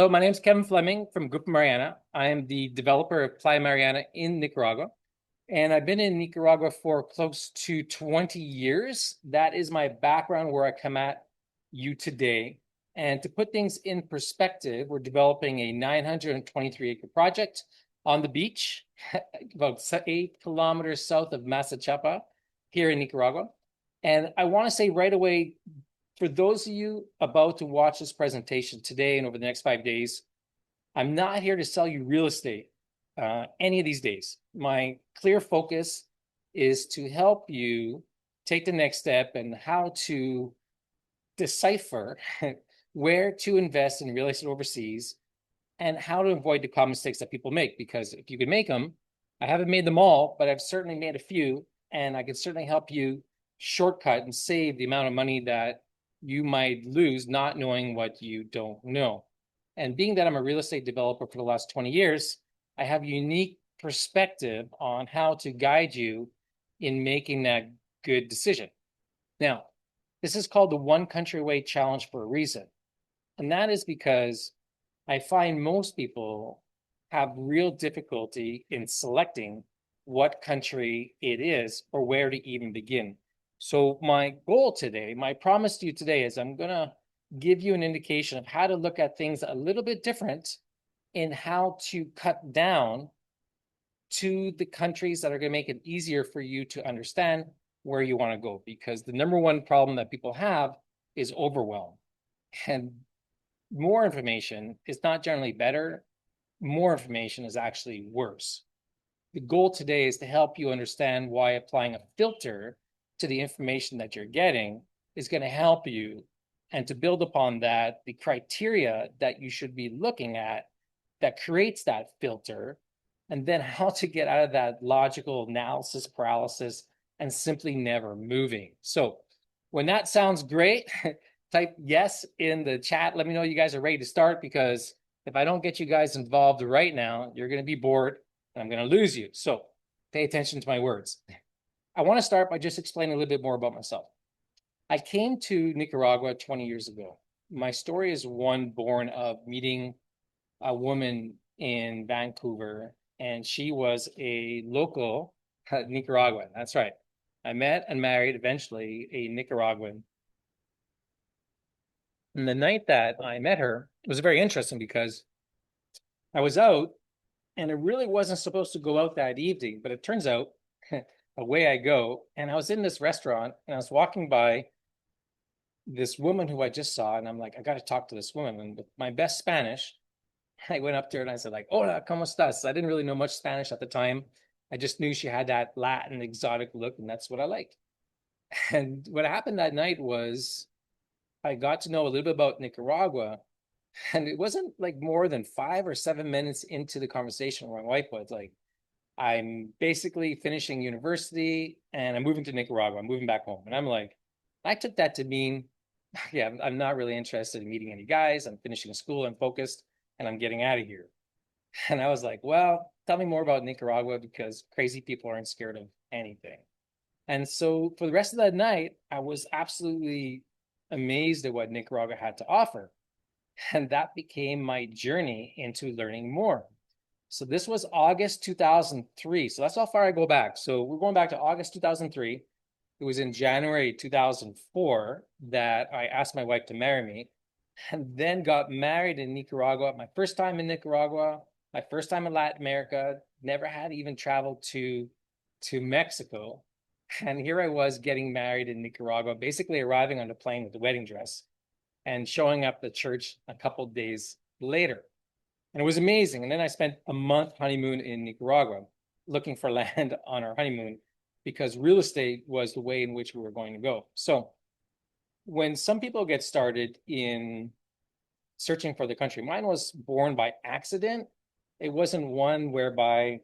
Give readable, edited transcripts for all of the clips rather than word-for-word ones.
Hello, my name is Kevin Fleming from Group Mariana. I am the developer of Playa Mariana in Nicaragua, and I've been in Nicaragua for close to 20 years. That is my background where I come at you today. And to put things in perspective, we're developing a 923-acre project on the beach, about 8 kilometers south of Masachapa here in Nicaragua. And I want to say right away, for those of you about to watch this presentation today and over the next 5 days, I'm not here to sell you real estate any of these days. My clear focus is to help you take the next step and how to decipher where to invest in real estate overseas and how to avoid the common mistakes that people make. Because if you can make them, I haven't made them all, but I've certainly made a few, and I can certainly help you shortcut and save the amount of money that you might lose not knowing what you don't know. And being that I'm a real estate developer for the last 20 years, I have a unique perspective on how to guide you in making that good decision. Now, this is called the One Country Way Challenge for a reason. And that is because I find most people have real difficulty in selecting what country it is or where to even begin. So my goal today, my promise to you today is I'm going to give you an indication of how to look at things a little bit different in how to cut down to the countries that are going to make it easier for you to understand where you want to go. Because the number one problem that people have is overwhelm. And more information is not generally better. More information is actually worse. The goal today is to help you understand why applying a filter to the information that you're getting is going to help you, and to build upon that, the criteria that you should be looking at that creates that filter, and then how to get out of that logical analysis paralysis and simply never moving. So when that sounds great, type yes in the chat. Let me know you guys are ready to start, because if I don't get you guys involved right now, you're going to be bored and I'm going to lose you. So pay attention to my words. I want to start by just explaining a little bit more about myself. I came to Nicaragua 20 years ago. My story is one born of meeting a woman in Vancouver, and she was a local Nicaraguan. That's right. I met and married eventually a Nicaraguan. And the night that I met her was very interesting because I was out and it really wasn't supposed to go out that evening, but it turns out away I go. And I was in this restaurant and I was walking by this woman who I just saw, and I'm like, I got to talk to this woman. And with my best Spanish, I went up to her and I said, like, hola, ¿cómo estás? I didn't really know much Spanish at the time. I just knew she had that Latin exotic look, and that's what I liked. And what happened that night was I got to know a little bit about Nicaragua. And it wasn't like more than 5 or 7 minutes into the conversation where my wife was like, I'm basically finishing university and I'm moving to Nicaragua. I'm moving back home. And I'm like, I took that to mean, yeah, I'm not really interested in meeting any guys. I'm finishing school, I'm focused, and I'm getting out of here. And I was like, well, tell me more about Nicaragua, because crazy people aren't scared of anything. And so for the rest of that night, I was absolutely amazed at what Nicaragua had to offer. And that became my journey into learning more. So this was August 2003. So that's how far I go back. So we're going back to August 2003. It was in January 2004 that I asked my wife to marry me, and then got married in Nicaragua. My first time in Nicaragua, my first time in Latin America, never had even traveled to Mexico. And here I was getting married in Nicaragua, basically arriving on a plane with a wedding dress and showing up at church a couple of days later. And it was amazing. And then I spent a month honeymoon in Nicaragua looking for land on our honeymoon, because real estate was the way in which we were going to go. So when some people get started in searching for the country, mine was born by accident. It wasn't one whereby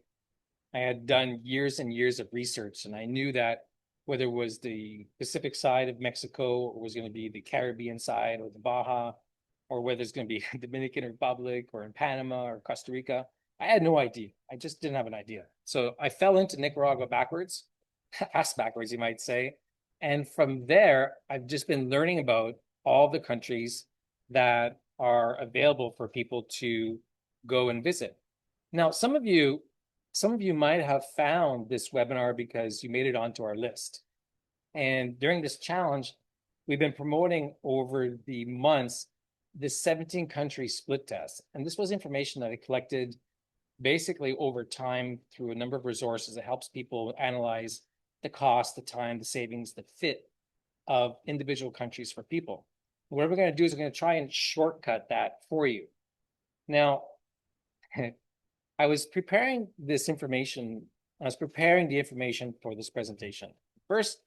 I had done years and years of research, and I knew that whether it was the Pacific side of Mexico, or was going to be the Caribbean side, or the Baja, or whether it's going to be Dominican Republic or in Panama or Costa Rica, I had no idea. I just didn't have an idea. So I fell into Nicaragua backwards, ass backwards, you might say. And from there, I've just been learning about all the countries that are available for people to go and visit. Now, some of you might have found this webinar because you made it onto our list. And during this challenge, we've been promoting over the months this 17 country split test. And this was information that I collected basically over time through a number of resources that helps people analyze the cost, the time, the savings, the fit of individual countries for people. What we're going to do is we're going to try and shortcut that for you. Now, I was preparing this information. I was preparing the information for this presentation. First,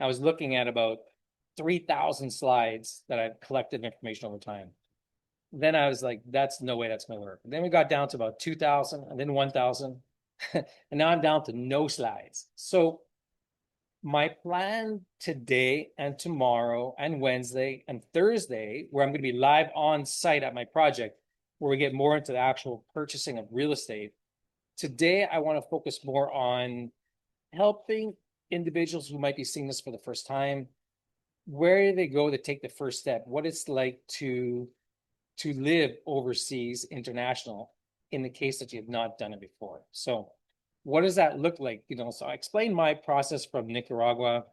I was looking at about 3,000 slides that I've collected information over time. Then I was like, that's no way that's going to work. Then we got down to about 2,000 and then 1,000. And now I'm down to no slides. So my plan today and tomorrow and Wednesday and Thursday, where I'm going to be live on site at my project, where we get more into the actual purchasing of real estate. Today, I want to focus more on helping individuals who might be seeing this for the first time. Where do they go to take the first step? What it's like to live overseas, international, in the case that you have not done it before. So what does that look like? So I explained my process from Nicaragua,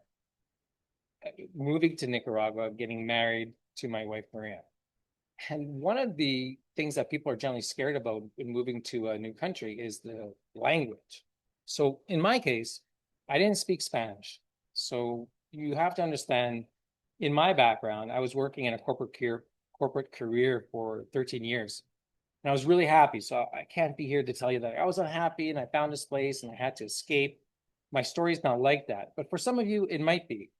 moving to Nicaragua, getting married to my wife, Maria. And one of the things that people are generally scared about in moving to a new country is the language. So in my case, I didn't speak Spanish. So you have to understand, in my background, I was working in a corporate career for 13 years. And I was really happy. So I can't be here to tell you that I was unhappy and I found this place and I had to escape. My story is not like that. But for some of you, it might be.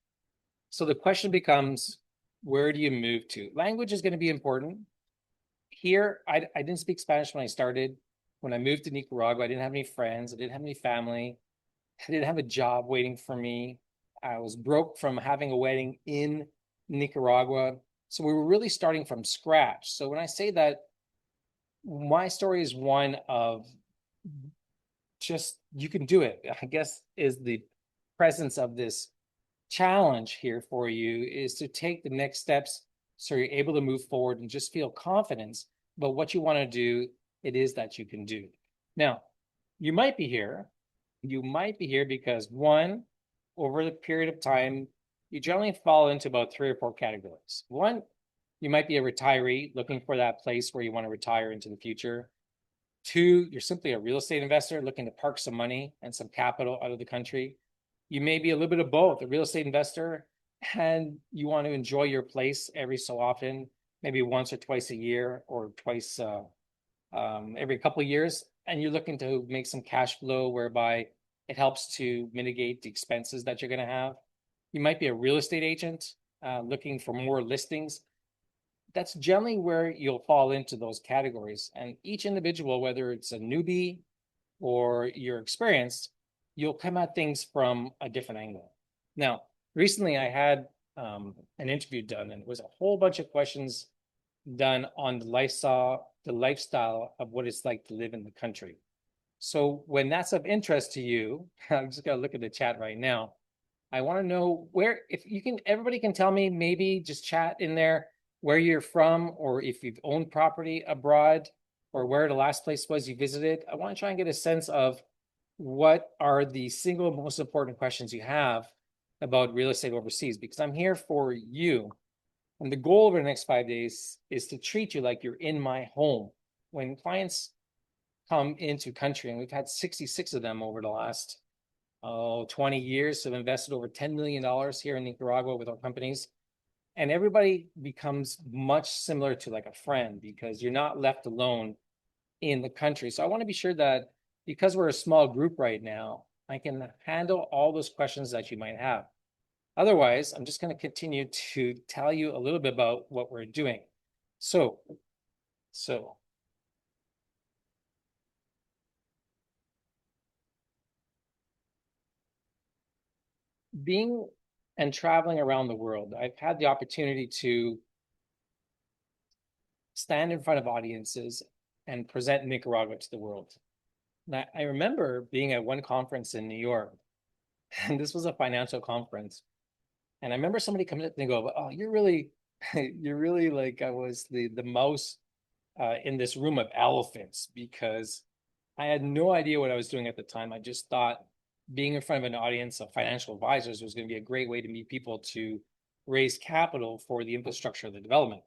So the question becomes, where do you move to? Language is going to be important. Here, I didn't speak Spanish when I started. When I moved to Nicaragua, I didn't have any friends. I didn't have any family. I didn't have a job waiting for me. I was broke from having a wedding in Nicaragua. So we were really starting from scratch. So when I say that, my story is one of just, you can do it, I guess, is the presence of this challenge here for you, is to take the next steps so you're able to move forward and just feel confidence about what you want to do, it is that you can do. Now, you might be here. You might be here because, one, over the period of time, you generally fall into about 3 or 4 categories. One, you might be a retiree looking for that place where you want to retire into the future. Two, you're simply a real estate investor looking to park some money and some capital out of the country. You may be a little bit of both, a real estate investor, and you want to enjoy your place every so often, maybe once or twice a year or twice every couple of years. And you're looking to make some cash flow whereby it helps to mitigate the expenses that you're going to have. You might be a real estate agent looking for more listings. That's generally where you'll fall into those categories. And each individual, whether it's a newbie or you're experienced, you'll come at things from a different angle. Now, recently I had an interview done, and it was a whole bunch of questions done on the lifestyle of what it's like to live in the country. So when that's of interest to you, I'm just gonna look at the chat right now. I want to know where, if you can, everybody can tell me, maybe just chat in there where you're from, or if you've owned property abroad, or where the last place was you visited. I want to try and get a sense of what are the single most important questions you have about real estate overseas, because I'm here for you. And the goal over the next 5 days is to treat you like you're in my home. When clients come into country, and we've had 66 of them over the last 20 years, have invested over $10 million here in Nicaragua with our companies. And everybody becomes much similar to like a friend, because you're not left alone in the country. So I want to be sure that, because we're a small group right now, I can handle all those questions that you might have. Otherwise, I'm just going to continue to tell you a little bit about what we're doing. So being and traveling around the world, I've had the opportunity to stand in front of audiences and present Nicaragua to the world. And I remember being at one conference in New York, and this was a financial conference. And I remember somebody coming up and go, "Oh, you're really You're really like I was the mouse in this room of elephants because I had no idea what I was doing at the time. I just thought being in front of an audience of financial advisors was going to be a great way to meet people to raise capital for the infrastructure of the development.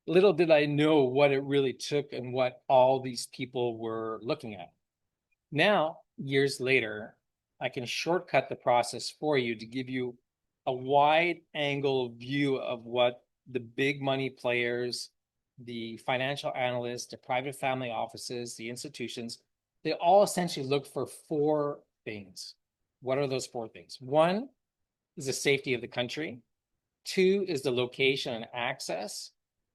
Little did I know what it really took and what all these people were looking at. Now, years later, I can shortcut the process for you to give you a wide angle view of what the big money players, the financial analysts, the private family offices, the institutions, they all essentially look for four things. What are those four things? One is the safety of the country. Two is the location and access.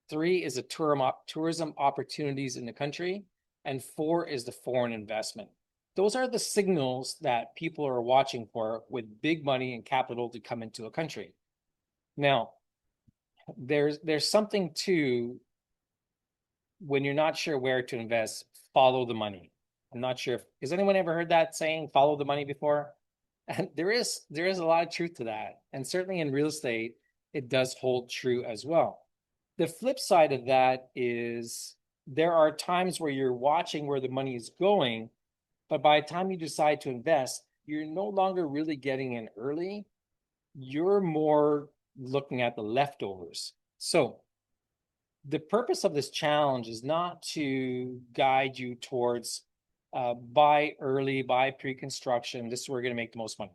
Three is the tourism opportunities in the country. And four is the foreign investment. Those are the signals that people are watching for with big money and capital to come into a country. Now, there's something to when you're not sure where to invest, follow the money. I'm not sure if has anyone ever heard that saying, follow the money before? And there is a lot of truth to that. And certainly in real estate, it does hold true as well. The flip side of that is there are times where you're watching where the money is going, but by the time you decide to invest, you're no longer really getting in early. You're more looking at the leftovers. So the purpose of this challenge is not to guide you towards buy early, buy pre-construction. This is where we're going to make the most money.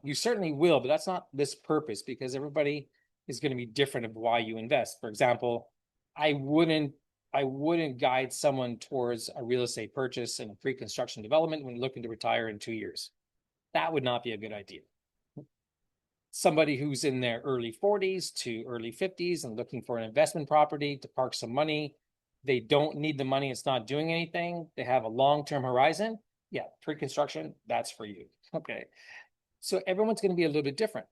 You certainly will, but that's not this purpose because everybody is going to be different of why you invest. For example, I wouldn't guide someone towards a real estate purchase and a pre-construction development when looking to retire in 2 years. That would not be a good idea. Somebody who's in their early 40s to early 50s and looking for an investment property to park some money, they don't need the money, it's not doing anything, they have a long-term horizon, yeah, pre-construction, that's for you. Okay. So everyone's going to be a little bit different.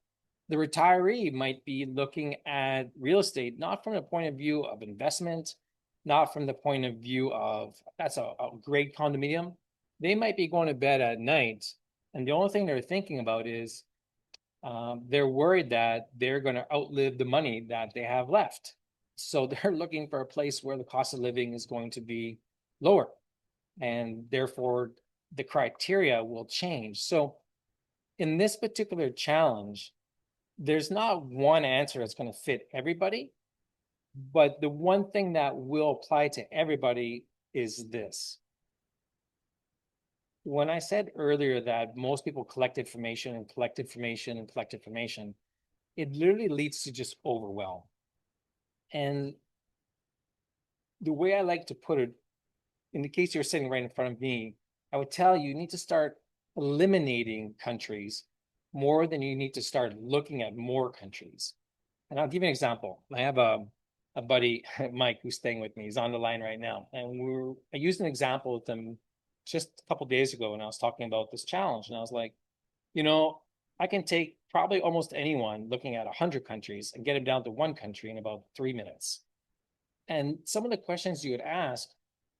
The retiree might be looking at real estate, not from the point of view of investment, not from the point of view of that's a great condominium. They might be going to bed at night, and the only thing they're thinking about is they're worried that they're going to outlive the money that they have left. So they're looking for a place where the cost of living is going to be lower, and therefore the criteria will change. So in this particular challenge, there's not one answer that's going to fit everybody, but the one thing that will apply to everybody is this. When I said earlier that most people collect information and collect information and collect information, it literally leads to just overwhelm. And the way I like to put it, in the case you're sitting right in front of me, I would tell you, you need to start eliminating countries more than you need to start looking at more countries. And I'll give you an example. I have a buddy, Mike, who's staying with me. He's on the line right now. And I used an example with him just a couple of days ago when I was talking about this challenge. And I was like, you know, I can take probably almost anyone looking at 100 countries and get him down to one country in about 3 minutes. And some of the questions you would ask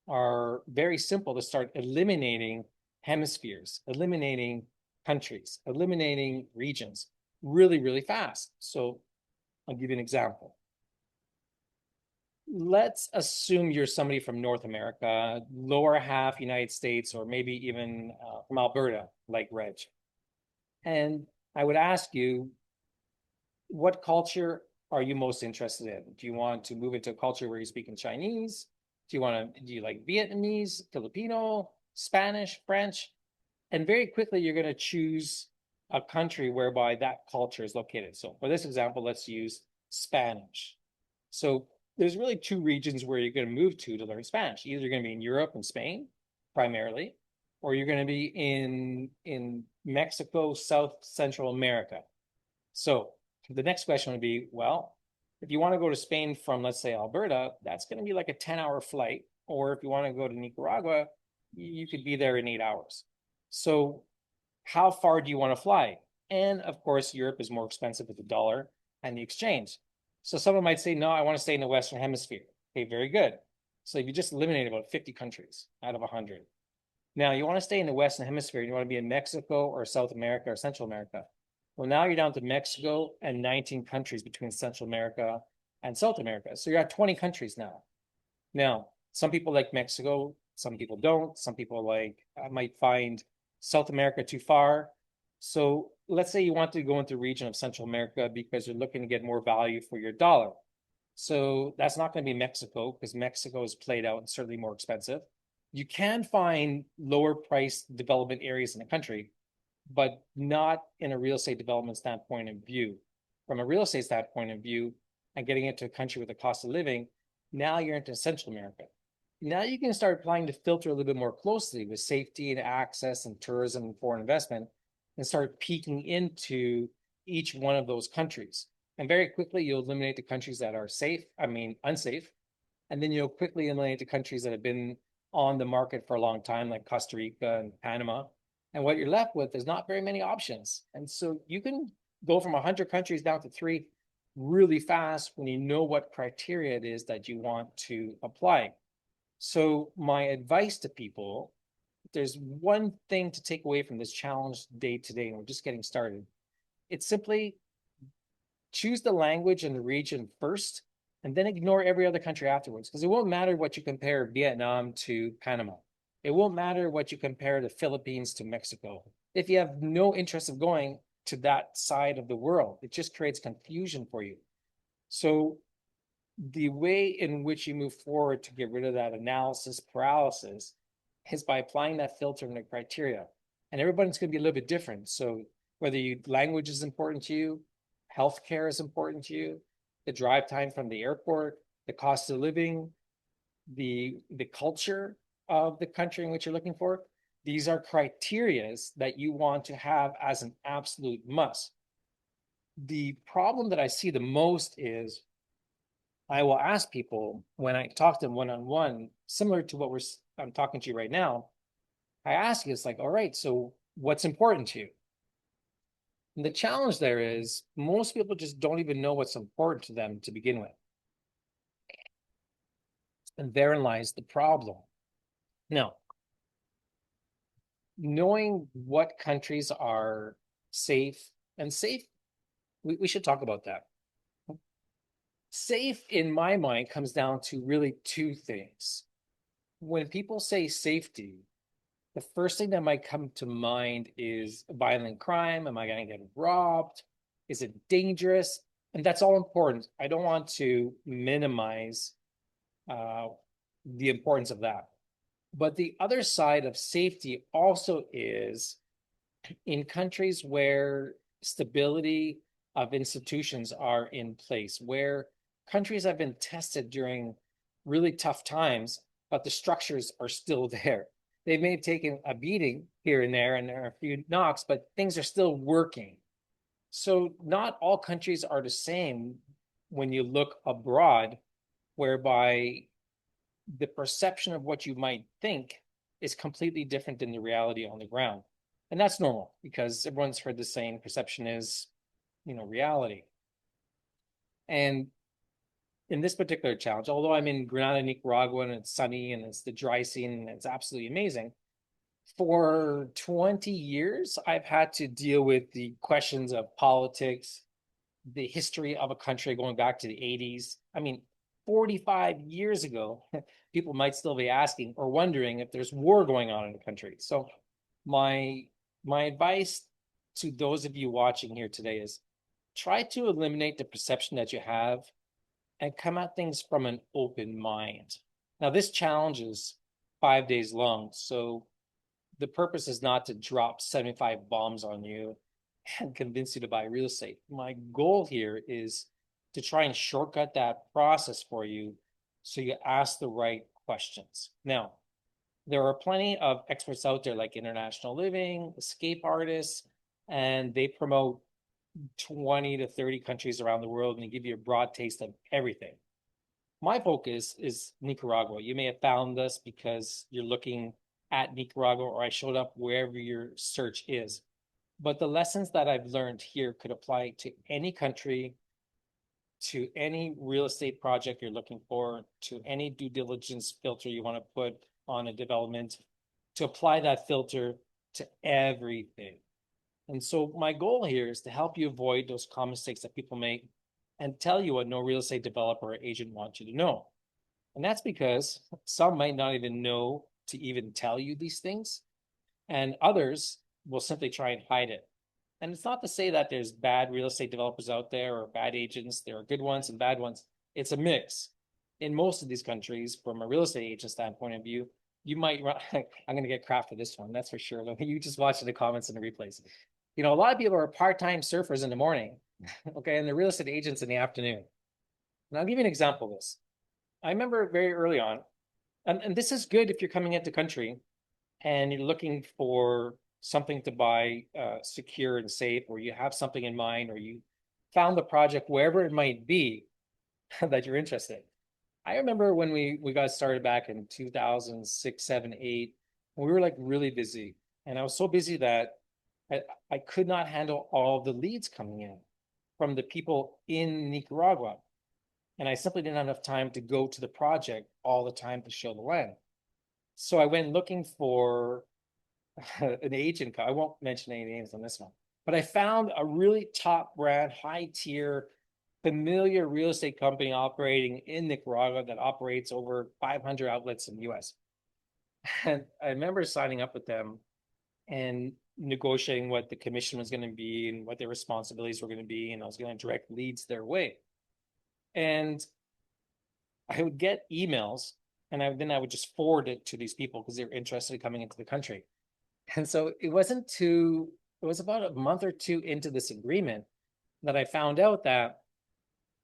are very simple to start eliminating hemispheres, eliminating countries, eliminating regions really, really fast. So I'll give you an example. Let's assume you're somebody from North America, lower half United States, or maybe even from Alberta, like Reg. And I would ask you, what culture are you most interested in? Do you want to move into a culture where you speak in Chinese? Do you like Vietnamese, Filipino, Spanish, French? And very quickly, you're going to choose a country whereby that culture is located. So for this example, let's use Spanish. So there's really two regions where you're going to move to learn Spanish. Either you're going to be in Europe and Spain primarily, or you're going to be in Mexico, South Central America. So the next question would be, well, if you want to go to Spain from, let's say, Alberta, that's going to be like a 10-hour flight. Or if you want to go to Nicaragua, you could be there in 8 hours. So how far do you want to fly? And of course, Europe is more expensive with the dollar and the exchange. So someone might say, no, I want to stay in the Western Hemisphere. Okay, very good. So you just eliminated about 50 countries out of 100. Now you want to stay in the Western Hemisphere. You want to be in Mexico or South America or Central America. Well, now you're down to Mexico and 19 countries between Central America and South America. So you're at 20 countries now. Now, some people like Mexico, some people don't. Some people like might find South America too far. So let's say you want to go into the region of Central America because you're looking to get more value for your dollar. So that's not going to be Mexico because Mexico is played out and certainly more expensive. You can find lower price development areas in the country, but not in a real estate development standpoint of view. From a real estate standpoint of view, and getting into a country with a cost of living, now you're into Central America. Now you can start applying the filter a little bit more closely with safety and access and tourism and foreign investment and start peeking into each one of those countries. And very quickly, you'll eliminate the countries that are unsafe. And then you'll quickly eliminate the countries that have been on the market for a long time, like Costa Rica and Panama. And what you're left with is not very many options. And so you can go from 100 countries down to three really fast when you know what criteria it is that you want to apply. So my advice to people, there's one thing to take away from this challenge day to day, and we're just getting started. It's simply choose the language and the region first, and then ignore every other country afterwards. Because it won't matter what you compare Vietnam to Panama. It won't matter what you compare the Philippines to Mexico. If you have no interest of going to that side of the world, it just creates confusion for you. So the way in which you move forward to get rid of that analysis paralysis is by applying that filter and the criteria. And everybody's going to be a little bit different. So whether language is important to you, healthcare is important to you, the drive time from the airport, the cost of living, the culture of the country in which you're looking for, these are criterias that you want to have as an absolute must. The problem that I see the most is I will ask people when I talk to them one-on-one, similar to what I'm talking to you right now. I ask you, it's like, all right, so what's important to you? And the challenge there is most people just don't even know what's important to them to begin with. And therein lies the problem. Now, knowing what countries are safe and safe, we should talk about that. Safe, in my mind, comes down to really two things. When people say safety, the first thing that might come to mind is violent crime. Am I going to get robbed? Is it dangerous? And that's all important. I don't want to minimize the importance of that. But the other side of safety also is in countries where stability of institutions are in place, where countries have been tested during really tough times, but the structures are still there. They may have taken a beating here and there are a few knocks, but things are still working. So not all countries are the same when you look abroad, whereby the perception of what you might think is completely different than the reality on the ground. And that's normal because everyone's heard the saying, perception is, reality. And in this particular challenge, although I'm in Granada, Nicaragua, and it's sunny and it's the dry season and it's absolutely amazing, for 20 years, I've had to deal with the questions of politics, the history of a country going back to the 80s. 45 years ago, people might still be asking or wondering if there's war going on in the country. So my advice to those of you watching here today is try to eliminate the perception that you have and come at things from an open mind. Now, this challenge is 5 days long, so the purpose is not to drop 75 bombs on you and convince you to buy real estate. My goal here is to try and shortcut that process for you so you ask the right questions. Now, there are plenty of experts out there like International Living, Escape Artists, and they promote 20 to 30 countries around the world and they give you a broad taste of everything. My focus is Nicaragua. You may have found us because you're looking at Nicaragua or I showed up wherever your search is. But the lessons that I've learned here could apply to any country, to any real estate project you're looking for, to any due diligence filter you want to put on a development, to apply that filter to everything. And so my goal here is to help you avoid those common mistakes that people make and tell you what no real estate developer or agent wants you to know. And that's because some might not even know to even tell you these things, and others will simply try and hide it. And it's not to say that there's bad real estate developers out there or bad agents. There are good ones and bad ones. It's a mix. In most of these countries, from a real estate agent standpoint of view, you might run, I'm going to get crap for this one, that's for sure. You just watch the comments and the replays. A lot of people are part-time surfers in the morning, okay, and the real estate agents in the afternoon. And I'll give you an example of this. I remember very early on, and this is good if you're coming into country and you're looking for something to buy secure and safe, or you have something in mind, or you found the project wherever it might be that you're interested in. I remember when we got started back in 2006, 7, 8, we were like really busy. And I was so busy that I could not handle all the leads coming in from the people in Nicaragua. And I simply didn't have enough time to go to the project all the time to show the land. So I went looking for an agent. I won't mention any names on this one, but I found a really top brand, high tier, familiar real estate company operating in Nicaragua that operates over 500 outlets in the US. And I remember signing up with them and negotiating what the commission was going to be and what their responsibilities were going to be. And I was going to direct leads their way. And I would get emails and then I would just forward it to these people because they were interested in coming into the country. And so it was about a month or two into this agreement that I found out that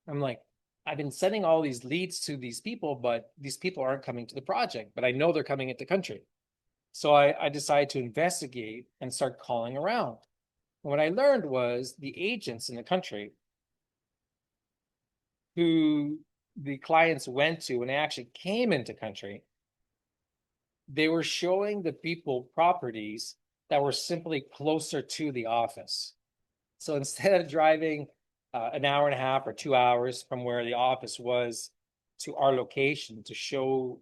I'm like, I've been sending all these leads to these people, but these people aren't coming to the project, but I know they're coming into country. So I decided to investigate and start calling around. And what I learned was the agents in the country who the clients went to when they actually came into country, they were showing the people properties that were simply closer to the office. So instead of driving an hour and a half or 2 hours from where the office was to our location to show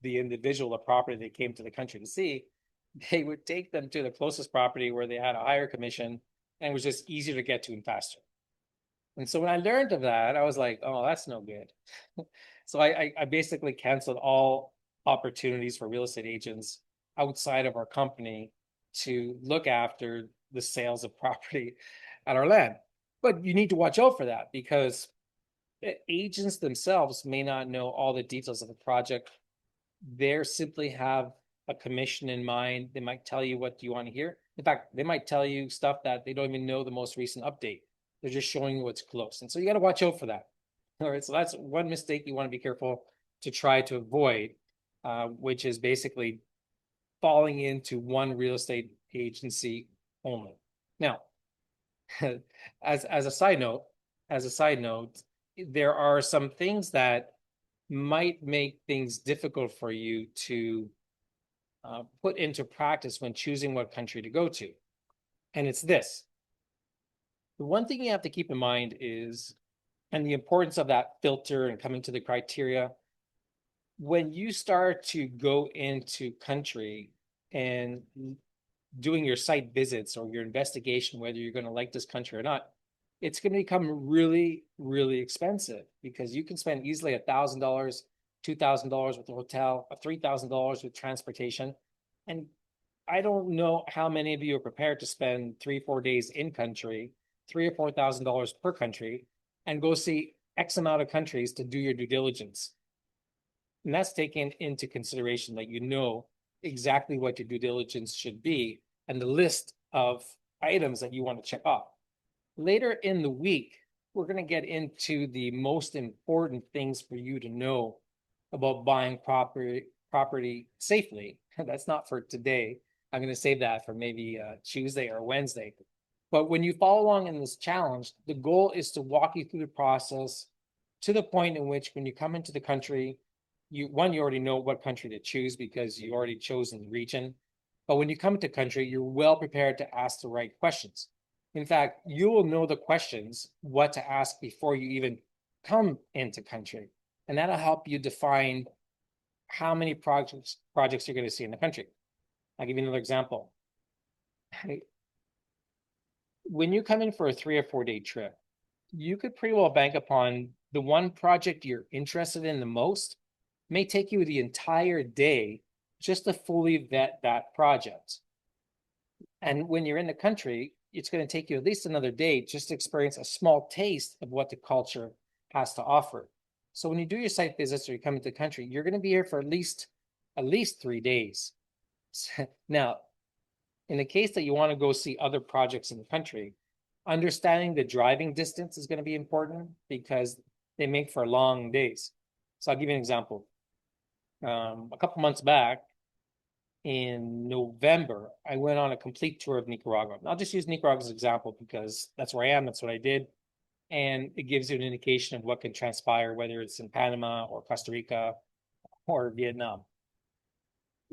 the individual the property they came to the country to see, they would take them to the closest property where they had a higher commission and it was just easier to get to and faster. And so when I learned of that, I was like, oh, that's no good. So I basically canceled all opportunities for real estate agents outside of our company to look after the sales of property at our land. But you need to watch out for that because agents themselves may not know all the details of the project. They simply have a commission in mind. They might tell you what you want to hear. In fact, they might tell you stuff that they don't even know the most recent update. They're just showing you what's close. And so you got to watch out for that. All right. So that's one mistake you want to be careful to try to avoid, which is basically falling into one real estate agency only. Now, as a side note, there are some things that might make things difficult for you to put into practice when choosing what country to go to. And it's this. The one thing you have to keep in mind is, and the importance of that filter and coming to the criteria, when you start to go into country and doing your site visits or your investigation, whether you're going to like this country or not, it's going to become really, really expensive because you can spend easily $1,000, $2,000 with the hotel, $3,000 with transportation. And I don't know how many of you are prepared to spend 3-4 days in country, $3,000 or $4,000 per country, and go see X amount of countries to do your due diligence. And that's taken into consideration that you know exactly what your due diligence should be and the list of items that you want to check off. Later in the week, we're going to get into the most important things for you to know about buying property safely. That's not for today. I'm going to save that for maybe Tuesday or Wednesday. But when you follow along in this challenge, the goal is to walk you through the process to the point in which when you come into the country, you already know what country to choose because you already chosen the region. But when you come to country, you're well prepared to ask the right questions. In fact, you will know the questions, what to ask before you even come into country. And that'll help you define how many projects you're going to see in the country. I'll give you another example. When you come in for a 3 or 4 day trip, you could pretty well bank upon the one project you're interested in the most may take you the entire day just to fully vet that project. And when you're in the country, it's going to take you at least another day just to experience a small taste of what the culture has to offer. So when you do your site visits or you come into the country, you're going to be here for at least 3 days. Now, in the case that you want to go see other projects in the country, understanding the driving distance is going to be important because they make for long days. So I'll give you an example. A couple months back, in November, I went on a complete tour of Nicaragua. I'll just use Nicaragua as an example because that's where I am, that's what I did. And it gives you an indication of what can transpire, whether it's in Panama or Costa Rica or Vietnam.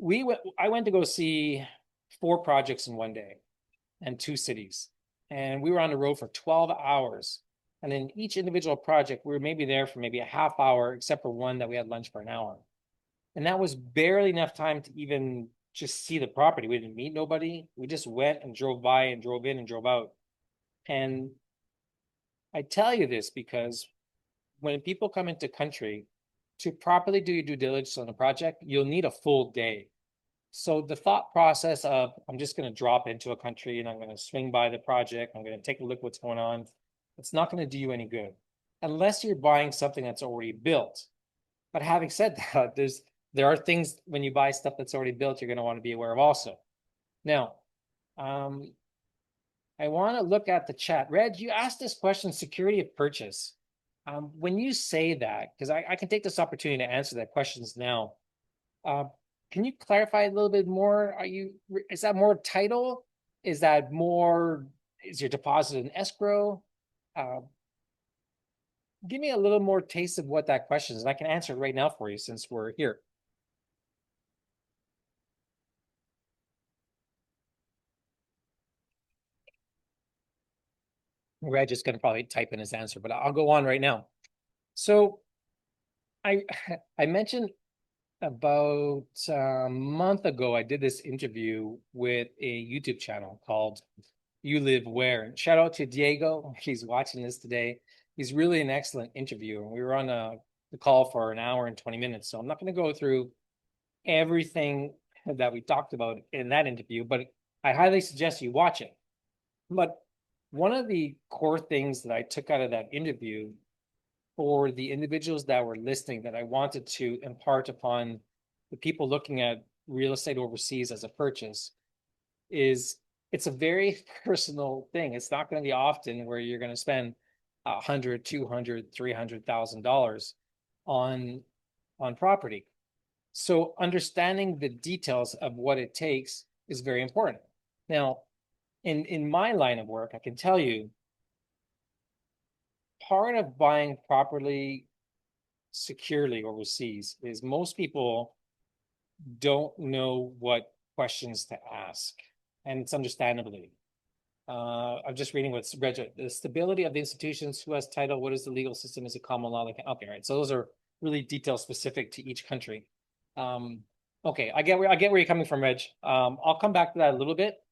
I went to go see 4 projects in one day and 2 cities. And we were on the road for 12 hours. And in each individual project, we were maybe there for maybe a half hour, except for one that we had lunch for an hour. And that was barely enough time to even just see the property. We didn't meet nobody. We just went and drove by and drove in and drove out. And I tell you this because when people come into country, to properly do your due diligence on a project, you'll need a full day. So the thought process of I'm just going to drop into a country and I'm going to swing by the project, I'm going to take a look what's going on, it's not going to do you any good unless you're buying something that's already built. But having said that, there are things when you buy stuff that's already built, you're going to want to be aware of also. Now, I want to look at the chat. Reg, you asked this question, security of purchase. When you say that, because I can take this opportunity to answer that questions now. Can you clarify a little bit more? Is that more title? Is your deposit an escrow? Give me a little more taste of what that question is, and I can answer it right now for you since we're here. We're just going to probably type in his answer, but I'll go on right now. So I I mentioned about a month ago, I did this interview with a YouTube channel called You Live Where. And shout out to Diego. He's watching this today. He's really an excellent interviewer. We were on the call for an hour and 20 minutes. So I'm not going to go through everything that we talked about in that interview, but I highly suggest you watch it. But one of the core things that I took out of that interview for the individuals that were listening that I wanted to impart upon the people looking at real estate overseas as a purchase is it's a very personal thing. It's not going to be often where you're going to spend $100, $200, $300,000 on property. So understanding the details of what it takes is very important. Now, in my line of work, I can tell you part of buying properly securely overseas is most people don't know what questions to ask, and it's understandably. I'm just reading what's Reg, the stability of the institutions, who has title, what is the legal system, is it common law? Okay, right. So those are really detail specific to each country. Okay, I get where you're coming from, Reg. I'll come back to that a little bit.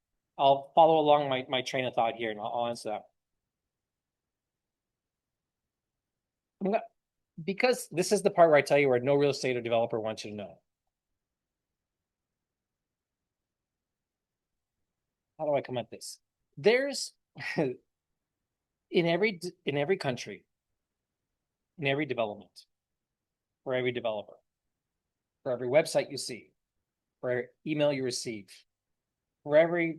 I'll follow along my train of thought here, and I'll answer that. Because this is the part where I tell you where no real estate or developer wants you to know. How do I come at this? There's in every country, in every development, for every developer, for every website you see, for every email you receive, for every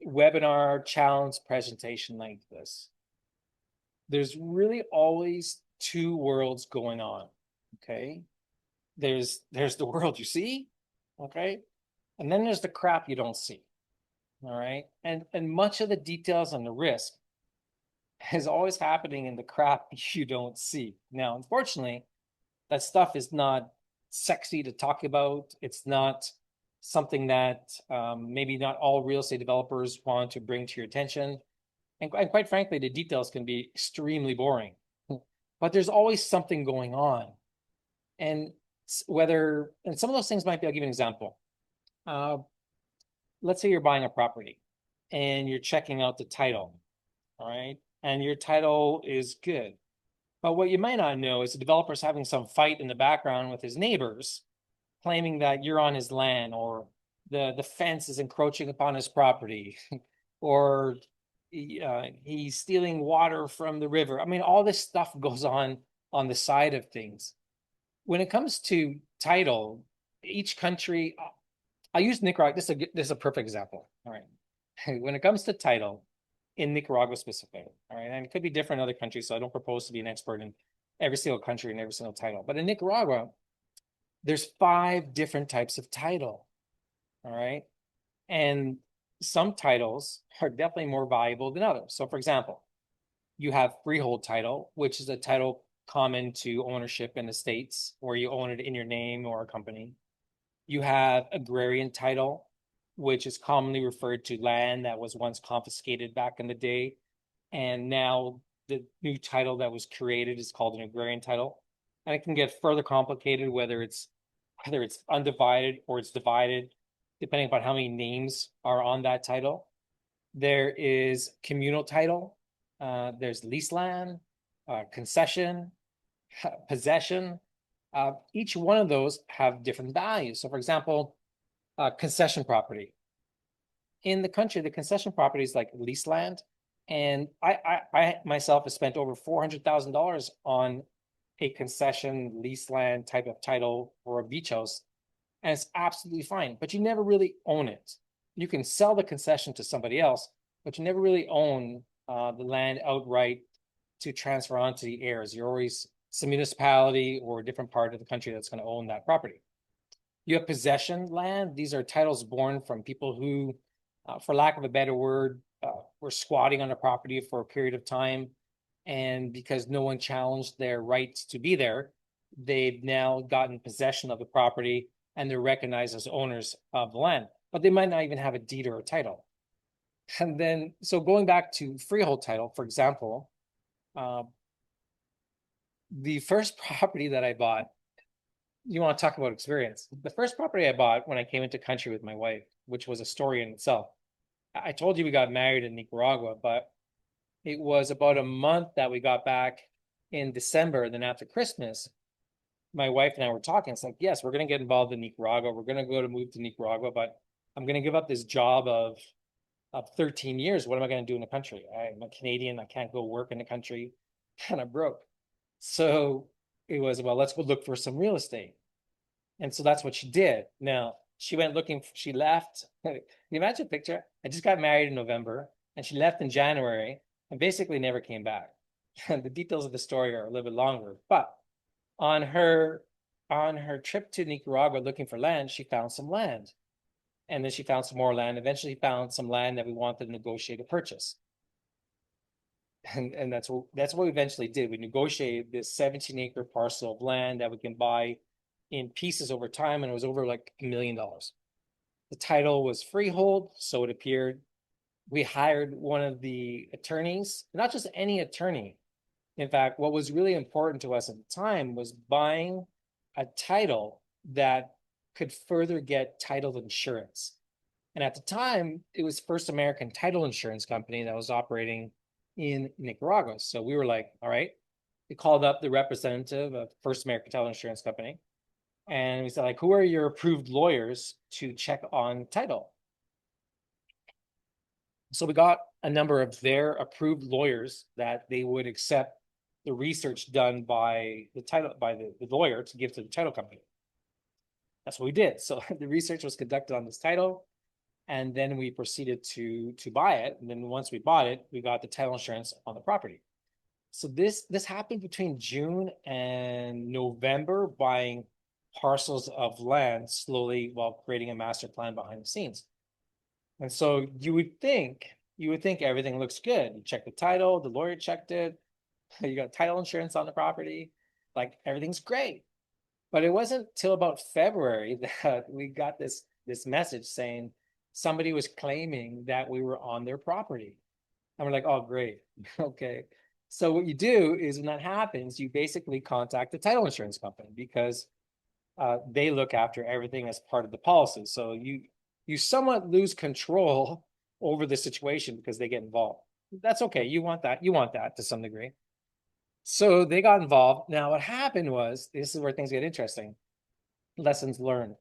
webinar, challenge, presentation like this, there's really always 2 worlds going on. Okay. There's the world you see, okay, and then there's the crap you don't see. All right. And much of the details and the risk is always happening in the crap you don't see. Now, unfortunately, that stuff is not sexy to talk about. It's not something that maybe not all real estate developers want to bring to your attention. And quite frankly, the details can be extremely boring. But there's always something going on. And some of those things might be, I'll give you an example. Let's say you're buying a property and you're checking out the title. All right. and your title is good. But what you might not know is the developer's having some fight in the background with his neighbors, claiming that you're on his land, or the fence is encroaching upon his property, or he's stealing water from the river. I mean, all this stuff goes on the side of things. When it comes to title, each country, I use Nicaragua. This is a perfect example. All right. When it comes to title in Nicaragua specifically, all right, and it could be different in other countries, so I don't propose to be an expert in every single country and every single title. But in Nicaragua, there's 5 different types of title. All right. And some titles are definitely more valuable than others. So, for example, you have freehold title, which is a title common to ownership in the States, where you own it in your name or a company. You have agrarian title, which is commonly referred to land that was once confiscated back in the day. And now the new title that was created is called an agrarian title. And it can get further complicated, whether it's undivided or it's divided, depending upon how many names are on that title. There is communal title. There's lease land, concession, possession. Each one of those have different values. So, for example, concession property. In the country, the concession property is like lease land. And I myself have spent over $400,000 on a concession lease land type of title for a beach house, and it's absolutely fine. But you never really own it. You can sell the concession to somebody else, but you never really own the land outright to transfer onto the heirs. You're always some municipality or a different part of the country that's going to own that property. You have possession land. These are titles born from people who, for lack of a better word, were squatting on a property for a period of time. And because no one challenged their rights to be there, they've now gotten possession of the property and they're recognized as owners of the land, but they might not even have a deed or a title. And then, so going back to freehold title, for example, uh, the first property that I bought, you want to talk about experience. The first property I bought when I came into country with my wife, which was a story in itself. I told you we got married in Nicaragua, but it was about a month that we got back in December. Then after Christmas, my wife and I were talking. It's like, yes, we're going to get involved in Nicaragua. We're going to go to move to Nicaragua, but I'm going to give up this job of 13 years. What am I going to do in the country? I'm a Canadian. I can't go work in the country. Kind of broke. So it was, well, let's go look for some real estate. And so that's what she did. Now, she went looking, she left. Can you imagine a picture? I just got married in November and she left in January and basically never came back. And the details of the story are a little bit longer, but on her trip to Nicaragua looking for land, she found some land. And then she found some more land. Eventually found some land that we wanted to negotiate a purchase. And that's what we eventually did. We negotiated this 17-acre parcel of land that we can buy in pieces over time, and it was over like $1 million. The title was freehold, so it appeared. We hired one of the attorneys, not just any attorney. In fact, what was really important to us at the time was buying a title that could further get title insurance. And at the time, it was First American Title Insurance Company that was operating in Nicaragua. So we were like, all right. We called up the representative of First American Title Insurance Company. And we said, like, who are your approved lawyers to check on title? So we got a number of their approved lawyers that they would accept the research done by the lawyer to give to the title company. That's what we did. So the research was conducted on this title, and then we proceeded to buy it. And then once we bought it, we got the title insurance on the property. So this happened between June and November, buying parcels of land slowly while creating a master plan behind the scenes. And so you would think everything looks good. You check the title, the lawyer checked it, you got title insurance on the property, like everything's great. But it wasn't till about February that we got this message saying somebody was claiming that we were on their property. And we're like, oh, great. Okay. So what you do is when that happens, you basically contact the title insurance company because they look after everything as part of the policy. So you somewhat lose control over the situation because they get involved. That's okay. You want that. You want that to some degree. So they got involved. Now, what happened was, this is where things get interesting. Lessons learned.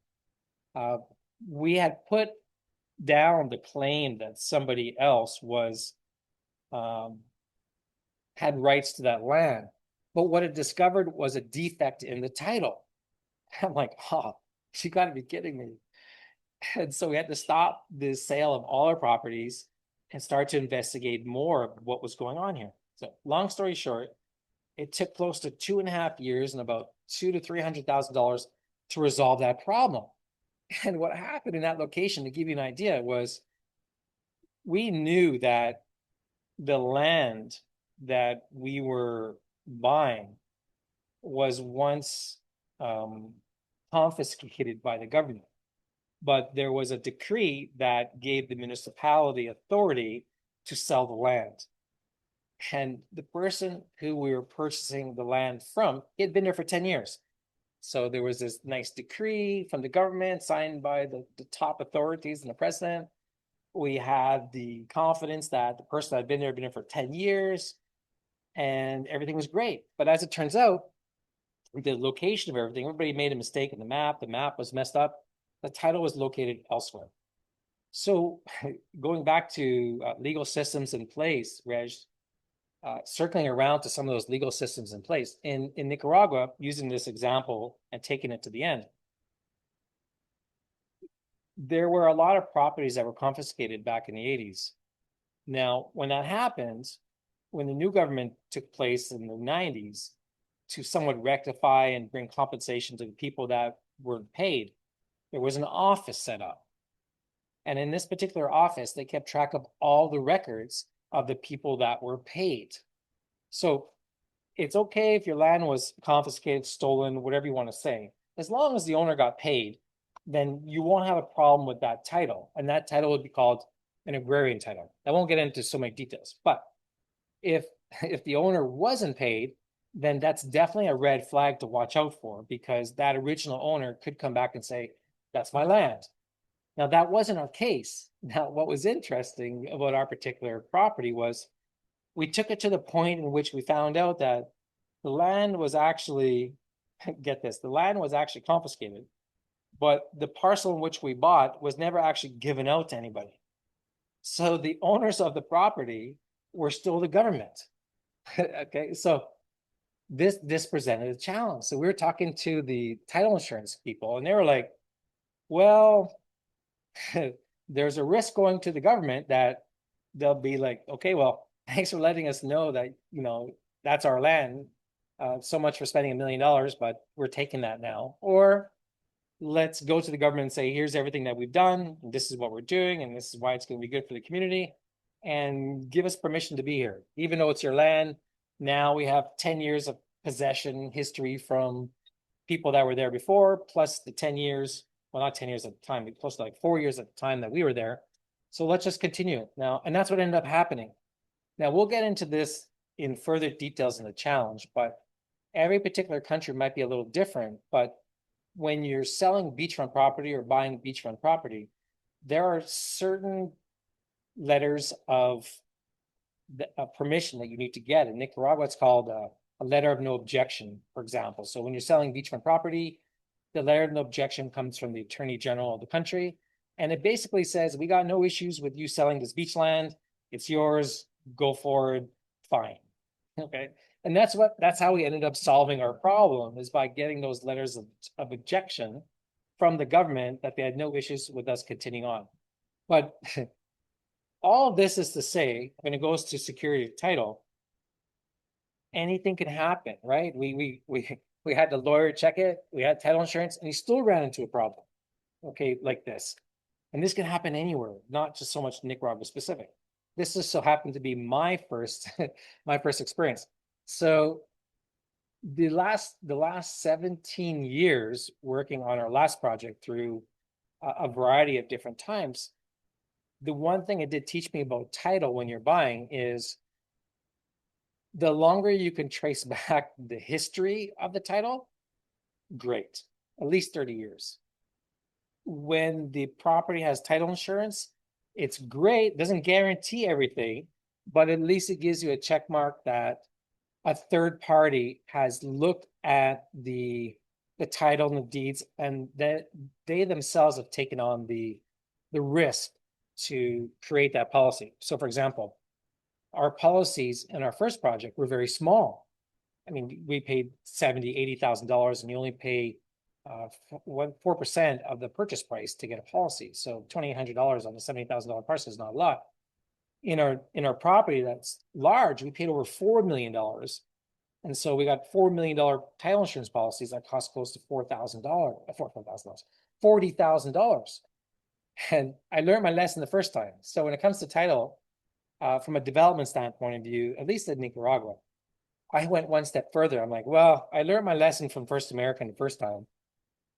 Uh, we had put down the claim that somebody else was um, had rights to that land, but what it discovered was a defect in the title. I'm like, oh, you got to be kidding me. And so we had to stop the sale of all our properties and start to investigate more of what was going on here. So, long story short, it took close to 2.5 years and about $200,000 to $300,000 to resolve that problem. And what happened in that location, to give you an idea, was we knew that the land that we were buying was once um, confiscated by the government. But there was a decree that gave the municipality authority to sell the land. And the person who we were purchasing the land from, he had been there for 10 years. So there was this nice decree from the government signed by the top authorities and the president. We had the confidence that the person had been there for 10 years and everything was great. But as it turns out, the location of everything, everybody made a mistake in the map. The map was messed up. The title was located elsewhere. So going back to legal systems in place, Reg, circling around to some of those legal systems in place in Nicaragua, using this example and taking it to the end, there were a lot of properties that were confiscated back in the 80s. Now, when that happened, when the new government took place in the 90s to somewhat rectify and bring compensation to the people that weren't paid, there was an office set up. And in this particular office, they kept track of all the records of the people that were paid. So it's okay if your land was confiscated, stolen, whatever you want to say. As long as the owner got paid, then you won't have a problem with that title. And that title would be called an agrarian title. I won't get into so many details. But if the owner wasn't paid, then that's definitely a red flag to watch out for, because that original owner could come back and say, that's my land. Now, that wasn't our case. Now, what was interesting about our particular property was we took it to the point in which we found out that the land was actually, get this, the land was actually confiscated, but the parcel in which we bought was never actually given out to anybody. So the owners of the property were still the government. Okay, so this presented a challenge. So we were talking to the title insurance people, and they were like, well, there's a risk going to the government that they'll be like, okay, well, thanks for letting us know that, that's our land. So much for spending $1 million, but we're taking that now. Or let's go to the government and say, here's everything that we've done. And this is what we're doing. And this is why it's going to be good for the community. And give us permission to be here. Even though it's your land, now we have 10 years of possession history from people that were there before, plus the 10 years, well, not 10 years at the time, but close to like 4 years at the time that we were there. So let's just continue now. And that's what ended up happening. Now, we'll get into this in further details in the challenge, but every particular country might be a little different. But when you're selling beachfront property or buying beachfront property, there are certain letters of permission that you need to get. In Nicaragua, it's called a letter of no objection, for example. So when you're selling beachfront property, the letter of no objection comes from the Attorney General of the country. And it basically says, we got no issues with you selling this beach land. It's yours. Go forward. Fine. Okay. And that's how we ended up solving our problem, is by getting those letters of objection from the government that they had no issues with us continuing on. But all of this is to say, when it goes to security of title, anything can happen, right? We had the lawyer check it, we had title insurance, and he still ran into a problem. Okay, like this. And this can happen anywhere, not just so much Nicaragua specific. This just so happened to be my first my first experience. So the last 17 years working on our last project through a variety of different times, the one thing it did teach me about title when you're buying is the longer you can trace back the history of the title, great, at least 30 years. When the property has title insurance, it's great, doesn't guarantee everything, but at least it gives you a check mark that a third party has looked at the title and the deeds, and that they themselves have taken on the risk to create that policy. So, for example, our policies in our first project were very small. I mean, we paid $70,000, $80,000, and you only pay 4% of the purchase price to get a policy. So $2,800 on the $70,000 parcel is not a lot. In our property that's large, we paid over $4 million. And so we got $4 million title insurance policies that cost close to $4,000, $40,000. And I learned my lesson the first time. So when it comes to title, from a development standpoint of view, at least in Nicaragua, I went one step further. I'm like, well, I learned my lesson from First American the first time.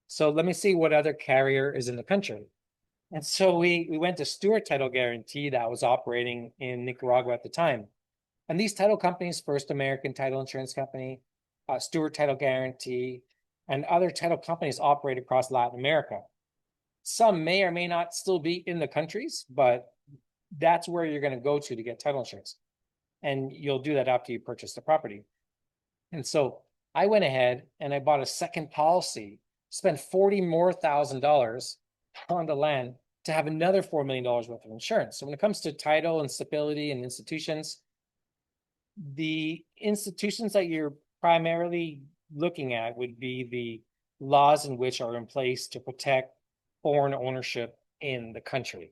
So let me see what other carrier is in the country. And so we went to Stewart Title Guarantee that was operating in Nicaragua at the time. And these title companies, First American Title Insurance Company, Stewart Title Guarantee, and other title companies operate across Latin America. Some may or may not still be in the countries, but that's where you're going to go to get title insurance. And you'll do that after you purchase the property. And so I went ahead and I bought a second policy, spent $40,000 more on the land to have another $4 million worth of insurance. So when it comes to title and stability and institutions, the institutions that you're primarily looking at would be the laws in which are in place to protect foreign ownership in the country.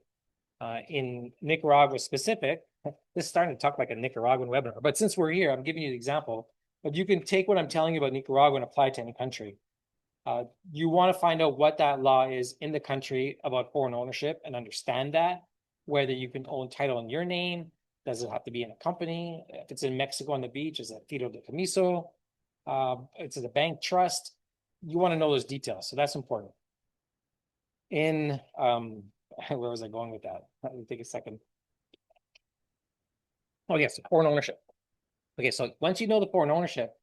In Nicaragua specific, this is starting to talk like a Nicaraguan webinar, but since we're here, I'm giving you the example, but you can take what I'm telling you about Nicaragua and apply it to any country. You want to find out what that law is in the country about foreign ownership and understand that, whether you can own title in your name, does it have to be in a company? If it's in Mexico on the beach, is it Fidel de Comiso? It's a bank trust. You want to know those details, so that's important. Where was I going with that? Let me take a second. Oh, yes, foreign ownership. Okay, so once you know the foreign ownership,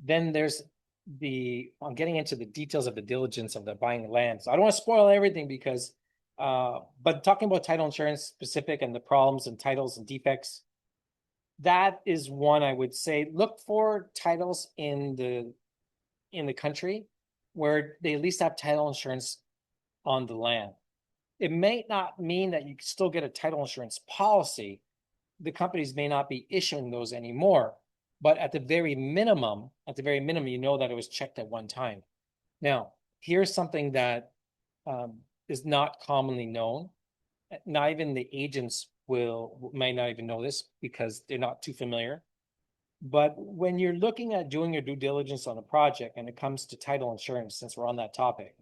then there's I'm getting into the details of the diligence of the buying land. So I don't want to spoil everything because, but talking about title insurance specific and the problems and titles and defects, that is one I would say, look for titles in the country where they at least have title insurance on the land. It may not mean that you can still get a title insurance policy. The companies may not be issuing those anymore, but at the very minimum, you know that it was checked at one time. Now, here's something that is not commonly known. Not even the agents may not even know this because they're not too familiar. But when you're looking at doing your due diligence on a project and it comes to title insurance, since we're on that topic,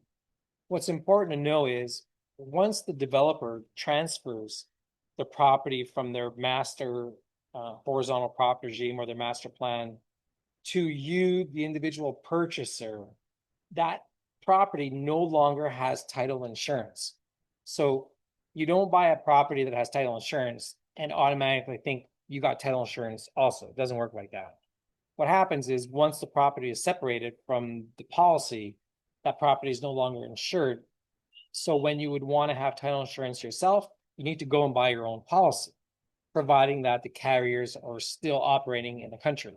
what's important to know is once the developer transfers the property from their master horizontal property regime or their master plan to you, the individual purchaser, that property no longer has title insurance. So you don't buy a property that has title insurance and automatically think you got title insurance also. It doesn't work like that. What happens is once the property is separated from the policy, that property is no longer insured. So when you would want to have title insurance yourself, you need to go and buy your own policy, providing that the carriers are still operating in the country.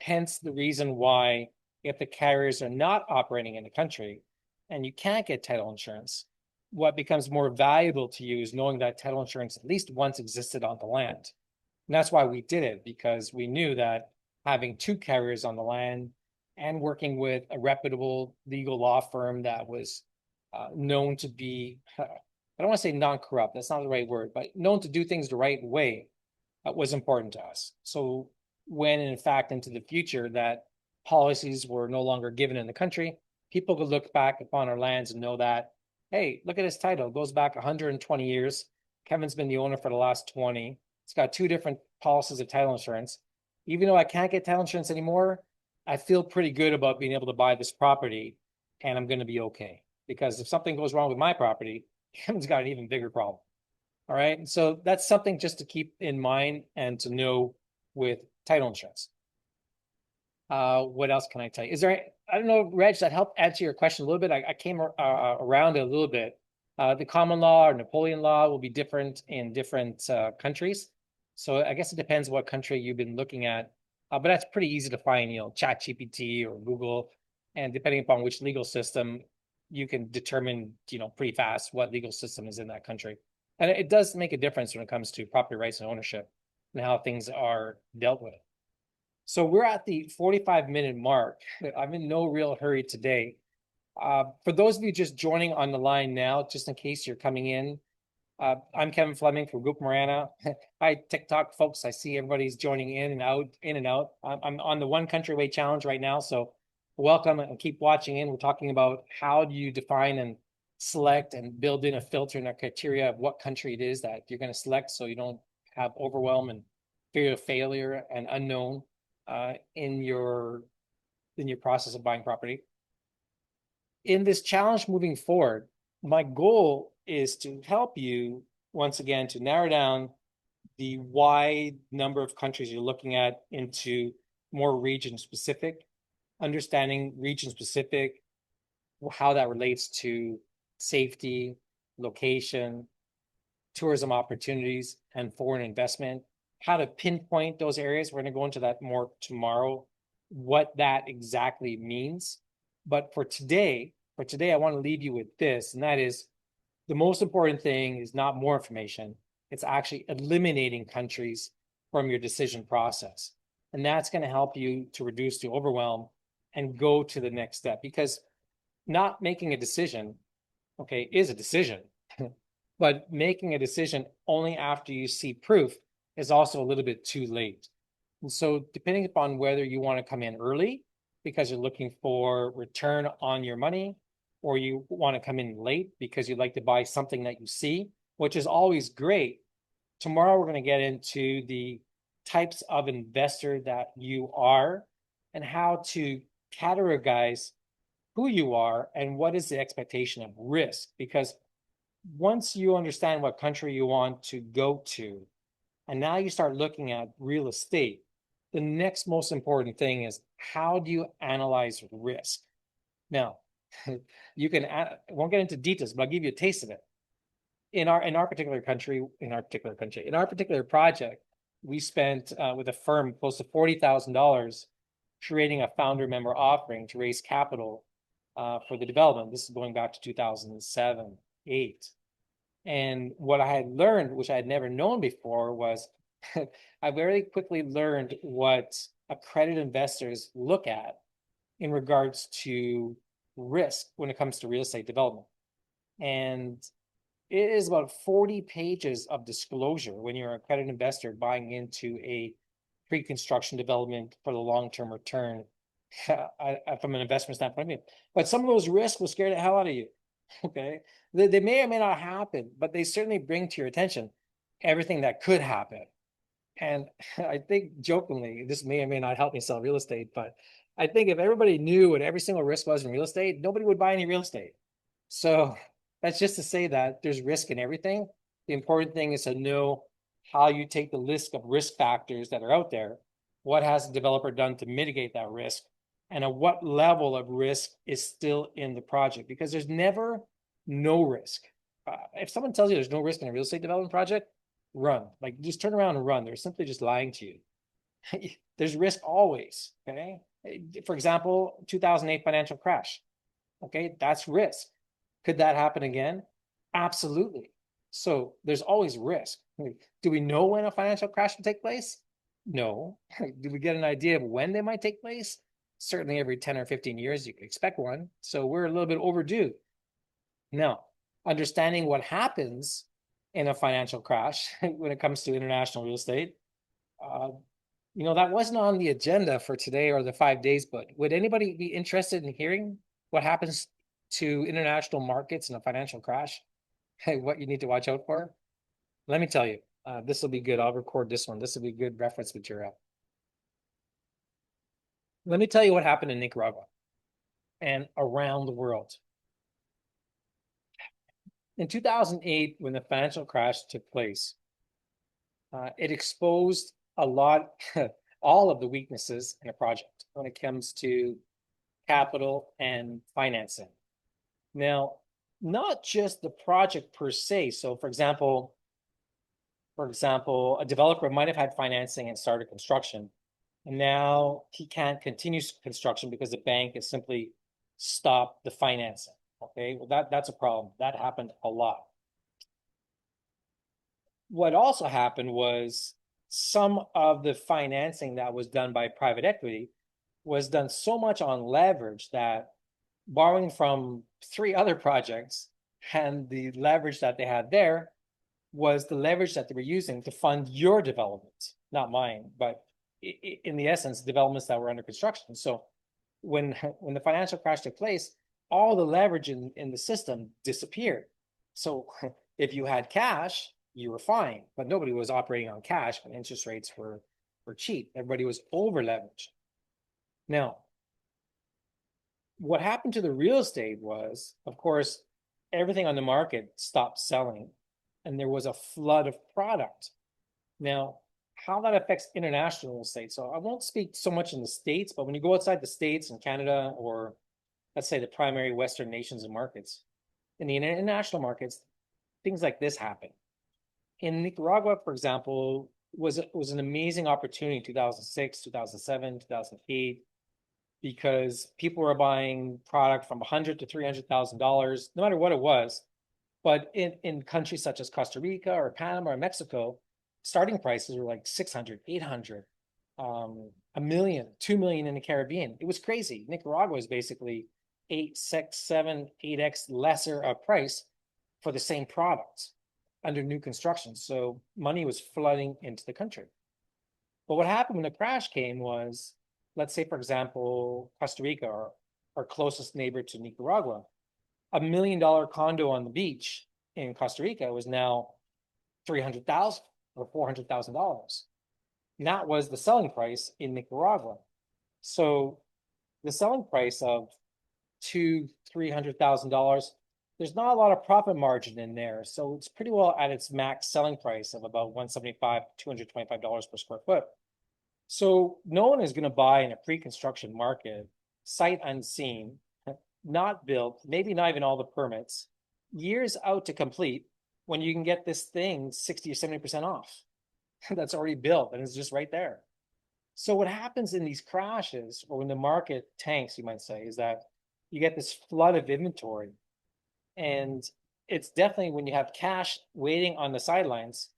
Hence the reason why if the carriers are not operating in the country and you can't get title insurance, what becomes more valuable to you is knowing that title insurance at least once existed on the land. And that's why we did it, because we knew that having two carriers on the land and working with a reputable legal law firm that was known to be, I don't want to say non-corrupt, that's not the right word, but known to do things the right way was important to us. So when in fact into the future that policies were no longer given in the country, people could look back upon our lands and know that, hey, look at his title. It goes back 120 years. Kevin's been the owner for the last 20. It's got two different policies of title insurance. Even though I can't get title insurance anymore, I feel pretty good about being able to buy this property and I'm going to be okay. Because if something goes wrong with my property, Kevin's got an even bigger problem. All right. And so that's something just to keep in mind and to know with title insurance. What else can I tell you? I don't know, Reg, that helped answer your question a little bit. I came around it a little bit. The common law or Napoleon law will be different in different countries. So I guess it depends what country you've been looking at. But that's pretty easy to find, ChatGPT or Google. And depending upon which legal system, you can determine, pretty fast what legal system is in that country. And it does make a difference when it comes to property rights and ownership and how things are dealt with. So we're at the 45-minute mark. I'm in no real hurry today. For those of you just joining on the line now, just in case you're coming in, I'm Kevin Fleming from Group Mariana. Hi, TikTok folks. I see everybody's joining in and out, in and out. I'm on the One Country Way Challenge right now, so welcome and keep watching in. We're talking about how do you define and select and build in a filter and a criteria of what country it is that you're going to select, so you don't have overwhelm and fear of failure and unknown in your process of buying property. In this challenge moving forward, my goal is to help you once again to narrow down the wide number of countries you're looking at into more region specific, understanding region specific, how that relates to safety, location, tourism opportunities, and foreign investment, how to pinpoint those areas. We're going to go into that more tomorrow, what that exactly means. But for today, I want to leave you with this, and that is the most important thing is not more information. It's actually eliminating countries from your decision process. And that's going to help you to reduce the overwhelm and go to the next step, because not making a decision, okay, is a decision. But making a decision only after you see proof is also a little bit too late. And so depending upon whether you want to come in early because you're looking for return on your money, or you want to come in late because you'd like to buy something that you see, which is always great. Tomorrow, we're going to get into the types of investor that you are and how to categorize who you are and what is the expectation of risk. Because once you understand what country you want to go to, and now you start looking at real estate, the next most important thing is how do you analyze risk? Now, you can I won't get into details, but I'll give you a taste of it. In our particular project, we spent with a firm close to $40,000 creating a founder member offering to raise capital for the development. This is going back to 2007, 8. And what I had learned, which I had never known before, was I very quickly learned what accredited investors look at in regards to risk when it comes to real estate development. And it is about 40 pages of disclosure when you're an accredited investor buying into a pre-construction development for the long-term return from an investment standpoint. But some of those risks will scare the hell out of you. Okay. They may or may not happen, but they certainly bring to your attention everything that could happen. And I think jokingly, this may or may not help me sell real estate, but I think if everybody knew what every single risk was in real estate, nobody would buy any real estate. So that's just to say that there's risk in everything. The important thing is to know how you take the list of risk factors that are out there. What has the developer done to mitigate that risk? And at what level of risk is still in the project? Because there's never no risk. If someone tells you there's no risk in a real estate development project, run. Like, just turn around and run. They're simply just lying to you. There's risk always. Okay. For example, 2008 financial crash. Okay, that's risk. Could that happen again? Absolutely. So there's always risk. Do we know when a financial crash will take place? No. Do we get an idea of when they might take place? Certainly every 10 or 15 years, you could expect one. So we're a little bit overdue. Now, understanding what happens in a financial crash when it comes to international real estate, that wasn't on the agenda for today or the 5 days, but would anybody be interested in hearing what happens to international markets in a financial crash? Hey, what you need to watch out for? Let me tell you, this will be good. I'll record this one. This will be good reference material. Let me tell you what happened in Nicaragua and around the world. In 2008, when the financial crash took place, it exposed a lot, all of the weaknesses in a project when it comes to capital and financing. Now, not just the project per se. So, for example, For example, a developer might have had financing and started construction, and now he can't continue construction because the bank has simply stopped the financing. Okay, well, that's a problem. That happened a lot. What also happened was some of the financing that was done by private equity was done so much on leverage that borrowing from three other projects and the leverage that they had there was the leverage that they were using to fund your development, not mine, but in the essence, developments that were under construction. So when the financial crash took place, all the leverage in the system disappeared. So if you had cash, you were fine, but nobody was operating on cash when interest rates were cheap. Everybody was over leveraged. Now, what happened to the real estate was, of course, everything on the market stopped selling and there was a flood of product. Now, how that affects international real estate. So I won't speak so much in the States, but when you go outside the States and Canada, or let's say the primary Western nations and markets, in the international markets, things like this happen. In Nicaragua, for example, was an amazing opportunity in 2006, 2007, 2008, because people were buying product from $100 to $300,000, no matter what it was. But in countries such as Costa Rica or Panama or Mexico, starting prices were like 600, 800, a million, 2 million in the Caribbean. It was crazy. Nicaragua is basically 8x lesser a price for the same product under new construction. So money was flooding into the country. But what happened when the crash came was, let's say, for example, Costa Rica, our closest neighbor to Nicaragua, $1 million condo on the beach in Costa Rica was now 300,000 or $400,000. And that was the selling price in Nicaragua. So the selling price of $300,000, there's not a lot of profit margin in there. So it's pretty well at its max selling price of about $175, $225 per square foot. So no one is going to buy in a pre-construction market, sight unseen, not built, maybe not even all the permits, years out to complete, when you can get this thing 60 or 70% off. That's already built and it's just right there. So what happens in these crashes, or when the market tanks, you might say, is that you get this flood of inventory. And it's definitely when you have cash waiting on the sidelines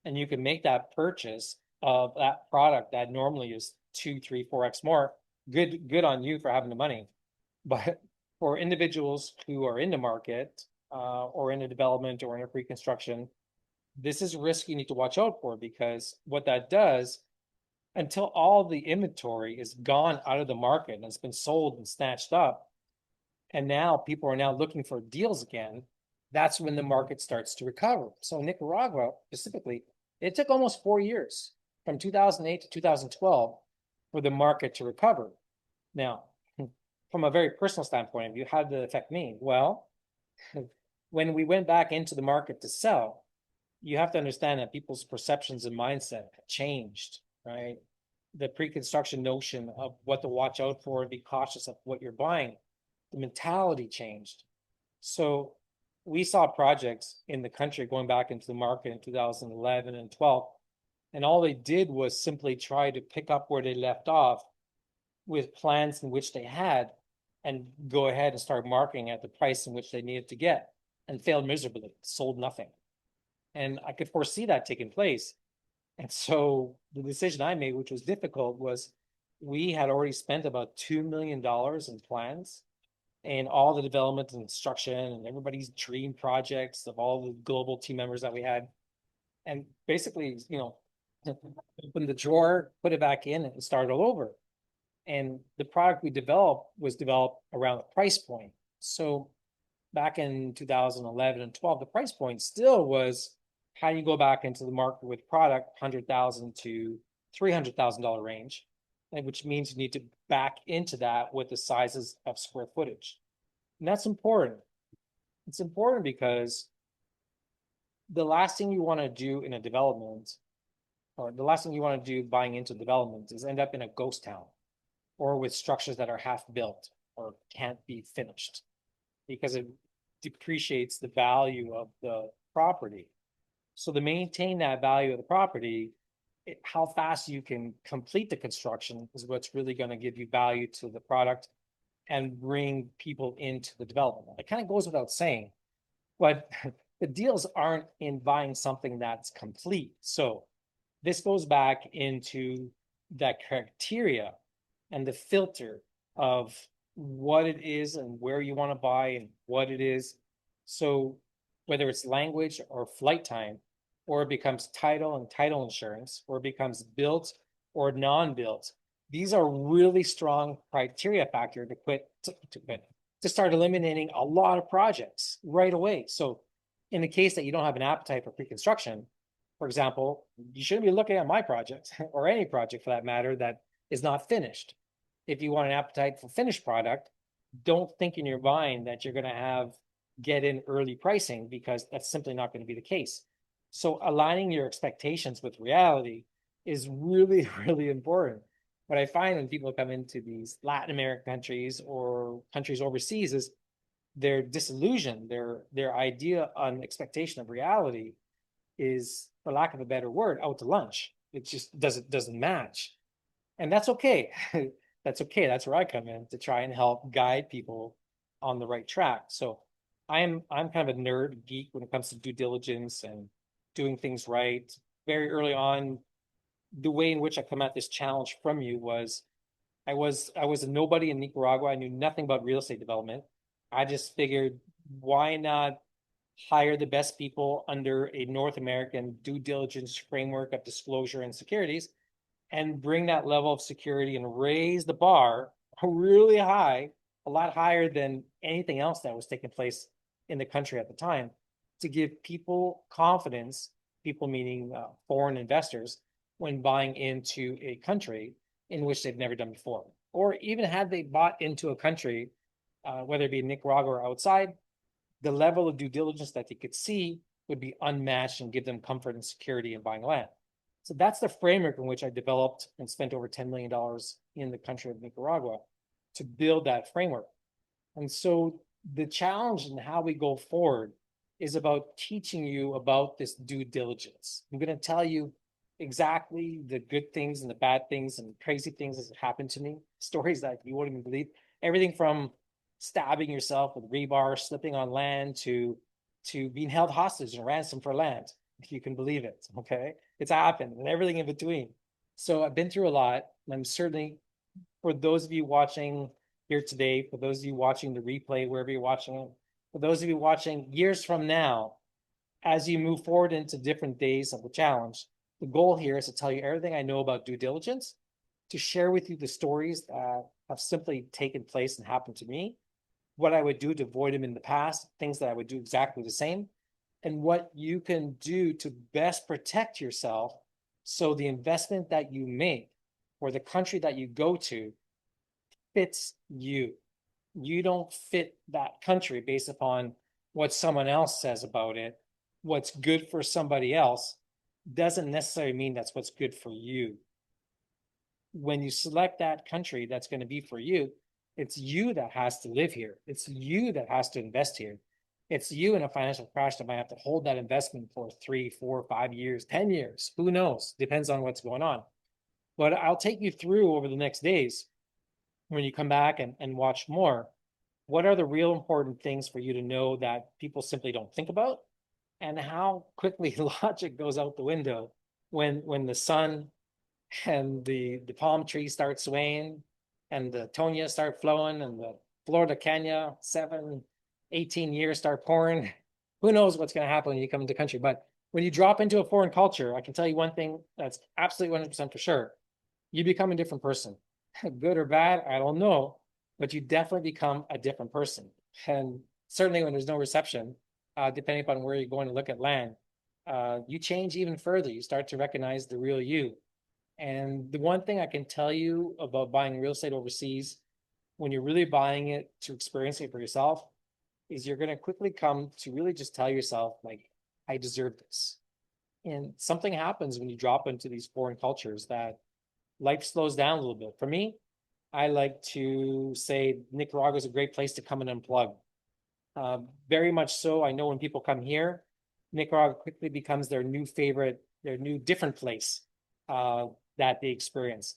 and you can make that purchase of that product that normally is 2, 3, 4x more, good on you for having the money. But for individuals who are in the market, or in a development or in a pre-construction, this is a risk you need to watch out for, because what that does, until all the inventory is gone out of the market and it's been sold and snatched up, and now people are now looking for deals again, that's when the market starts to recover. So Nicaragua specifically, it took almost 4 years from 2008 to 2012 for the market to recover. Now, from a very personal standpoint of view, how did it affect me? Well, when we went back into the market to sell, you have to understand that people's perceptions and mindset have changed, right? The pre-construction notion of what to watch out for, be cautious of what you're buying, the mentality changed. So we saw projects in the country going back into the market in 2011 and 12, and all they did was simply try to pick up where they left off with plans in which they had, and go ahead and start marketing at the price in which they needed to get, and failed miserably, sold nothing. And I could foresee that taking place. And so the decision I made, which was difficult, was we had already spent about $2 million in plans and all the development and construction and everybody's dream projects of all the global team members that we had. And basically, open the drawer, put it back in, and start all over. And the product we developed was developed around a price point. So back in 2011 and 12, the price point still was how you go back into the market with product $100,000 to $300,000 range, which means you need to back into that with the sizes of square footage. And that's important. It's important because the last thing you want to do in a development, or the last thing you want to do buying into development, is end up in a ghost town or with structures that are half built or can't be finished, because it depreciates the value of the property. So to maintain that value of the property, how fast you can complete the construction is what's really going to give you value to the product and bring people into the development. It kind of goes without saying, but the deals aren't in buying something that's complete. So this goes back into that criteria and the filter of what it is and where you want to buy and what it is. So whether it's language or flight time, or it becomes title and title insurance, or it becomes built or non-built, these are really strong criteria factor to start eliminating a lot of projects right away. So in the case that you don't have an appetite for pre-construction, for example, you shouldn't be looking at my project or any project for that matter that is not finished. If you want an appetite for finished product, don't think in your mind that you're going to have get in early pricing, because that's simply not going to be the case. So aligning your expectations with reality is really, really important. What I find when people come into these Latin American countries or countries overseas is their disillusion, their idea on expectation of reality is, for lack of a better word, out to lunch. It just doesn't match. And that's okay. That's okay. That's where I come in to try and help guide people on the right track. So I'm kind of a nerd geek when it comes to due diligence and doing things right. Very early on, the way in which I come at this challenge from you was I was a nobody in Nicaragua. I knew nothing about real estate development. I just figured, why not hire the best people under a North American due diligence framework of disclosure and securities, and bring that level of security and raise the bar really high, a lot higher than anything else that was taking place in the country at the time, to give people confidence, people meaning foreign investors, when buying into a country in which they've never done before. Or even had they bought into a country, whether it be Nicaragua or outside, the level of due diligence that they could see would be unmatched and give them comfort and security in buying land. So that's the framework in which I developed and spent over $10 million in the country of Nicaragua to build that framework. And so the challenge in how we go forward is about teaching you about this due diligence. I'm going to tell you exactly the good things and the bad things and crazy things that happened to me, stories that you wouldn't even believe. Everything from stabbing yourself with rebar, slipping on land, to being held hostage and ransom for land, if you can believe it. Okay, it's happened, and everything in between. So I've been through a lot, and I'm certainly, for those of you watching here today, for those of you watching the replay, wherever you're watching it, for those of you watching years from now, as you move forward into different days of the challenge, the goal here is to tell you everything I know about due diligence, to share with you the stories that have simply taken place and happened to me, what I would do to avoid them in the past, things that I would do exactly the same, and what you can do to best protect yourself so the investment that you make or the country that you go to fits you. You don't fit that country based upon what someone else says about it. What's good for somebody else doesn't necessarily mean that's what's good for you. When you select that country that's going to be for you, it's you that has to live here. It's you that has to invest here. It's you in a financial crash that might have to hold that investment for 3, 4, 5 years, 10 years. Who knows? Depends on what's going on. But I'll take you through over the next days when you come back and watch more. What are the real important things for you to know that people simply don't think about? And how quickly logic goes out the window when the sun and the palm trees start swaying and the Tonya start flowing and the Florida Kenya 18 years start pouring. Who knows what's going to happen when you come into the country? But when you drop into a foreign culture, I can tell you one thing that's absolutely 100% for sure. You become a different person. Good or bad, I don't know, but you definitely become a different person. And certainly when there's no reception, depending upon where you're going to look at land, you change even further. You start to recognize the real you. And the one thing I can tell you about buying real estate overseas, when you're really buying it to experience it for yourself, is you're going to quickly come to really just tell yourself, like, I deserve this. And something happens when you drop into these foreign cultures that life slows down a little bit. For me, I like to say Nicaragua is a great place to come and unplug. Very much so. I know when people come here, Nicaragua quickly becomes their new favorite, their new different place uh, that they experience.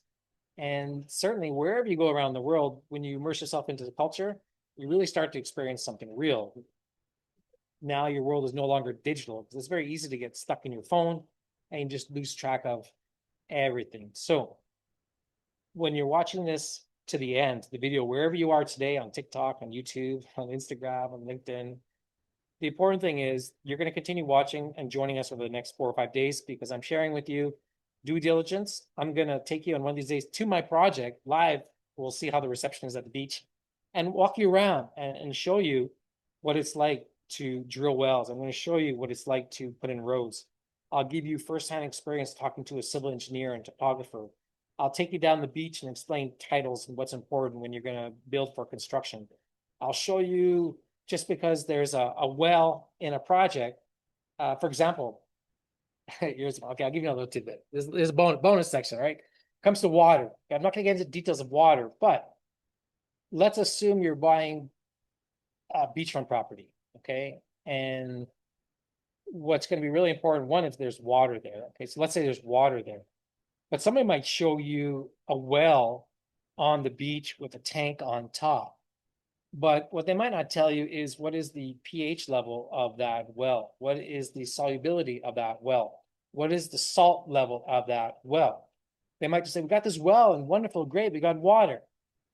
And certainly, wherever you go around the world, when you immerse yourself into the culture, you really start to experience something real. Now your world is no longer digital because it's very easy to get stuck in your phone and just lose track of everything. So when you're watching this to the end, the video, wherever you are today on TikTok, on YouTube, on Instagram, on LinkedIn, the important thing is you're going to continue watching and joining us over the next 4 or 5 days because I'm sharing with you due diligence. I'm going to take you on one of these days to my project live. We'll see how the reception is at the beach and walk you around and show you what it's like to drill wells. I'm going to show you what it's like to put in roads. I'll give you firsthand experience talking to a civil engineer and topographer. I'll take you down the beach and explain titles and what's important when you're going to build for construction. I'll show you just because there's a well in a project. For example, here's okay. I'll give you a little tidbit. There's a bonus section, right? Comes to water. I'm not going to get into details of water, but let's assume you're buying a beachfront property, okay? And what's going to be really important, one, if there's water there. Okay, so let's say there's water there, but somebody might show you a well on the beach with a tank on top. But what they might not tell you is what is the pH level of that well? What is the solubility of that well? What is the salt level of that well? They might just say, we got this well and wonderful, great, we got water.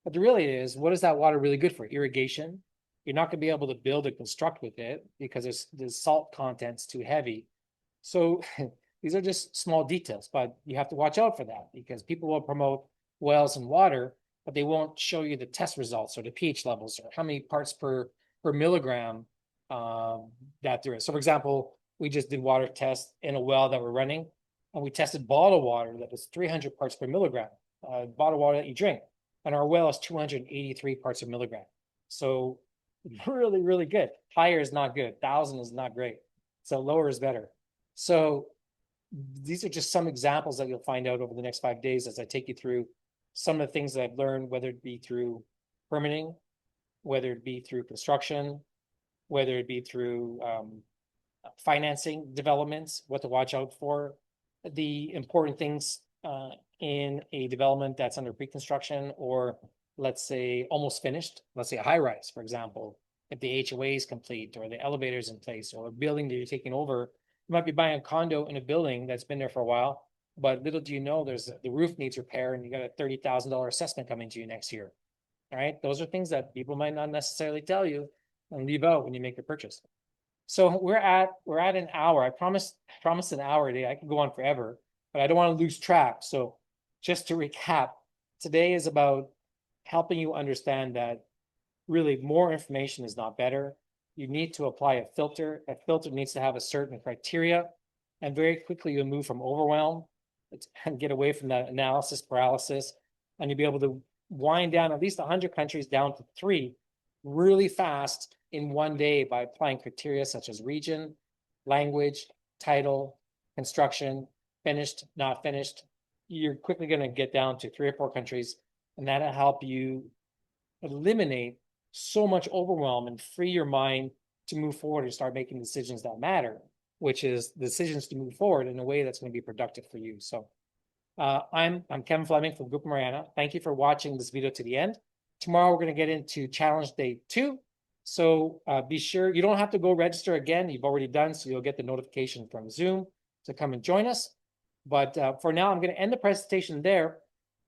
But the really is, what is that water really good for? Irrigation. You're not going to be able to build or construct with it because the salt content's too heavy. So these are just small details, but you have to watch out for that because people will promote wells and water, but they won't show you the test results or the pH levels or how many parts per milligram that there is. So for example, we just did water tests in a well that we're running, and we tested bottled water that was 300 parts per milligram, bottled water that you drink. And our well is 283 parts per milligram. So really, really good. Higher is not good. 1,000 is not great. So lower is better. So these are just some examples that you'll find out over the next 5 days as I take you through some of the things that I've learned, whether it be through permitting, whether it be through construction, whether it be through financing developments, what to watch out for, the important things in a development that's under pre-construction or let's say almost finished, let's say a high rise, for example, if the HOA is complete or the elevator's in place or a building that you're taking over, you might be buying a condo in a building that's been there for a while, but little do you know the roof needs repair and you got a $30,000 assessment coming to you next year. All right, those are things that people might not necessarily tell you and leave out when you make your purchase. So we're at an hour. I promised an hour today. I could go on forever, but I don't want to lose track. So just to recap, today is about helping you understand that really more information is not better. You need to apply a filter. A filter needs to have a certain criteria, and very quickly you'll move from overwhelm and get away from that analysis paralysis, and you'll be able to wind down at least 100 countries down to 3 really fast in one day by applying criteria such as region, language, title, construction, finished, not finished. You're quickly going to get down to 3 or 4 countries, and that'll help you eliminate so much overwhelm and free your mind to move forward and start making decisions that matter, which is decisions to move forward in a way that's going to be productive for you. So I'm Kevin Fleming from Group Mariana. Thank you for watching this video to the end. Tomorrow, we're going to get into challenge day 2. So be sure you don't have to go register again. You've already done, so you'll get the notification from Zoom to come and join us. But for now, I'm going to end the presentation there.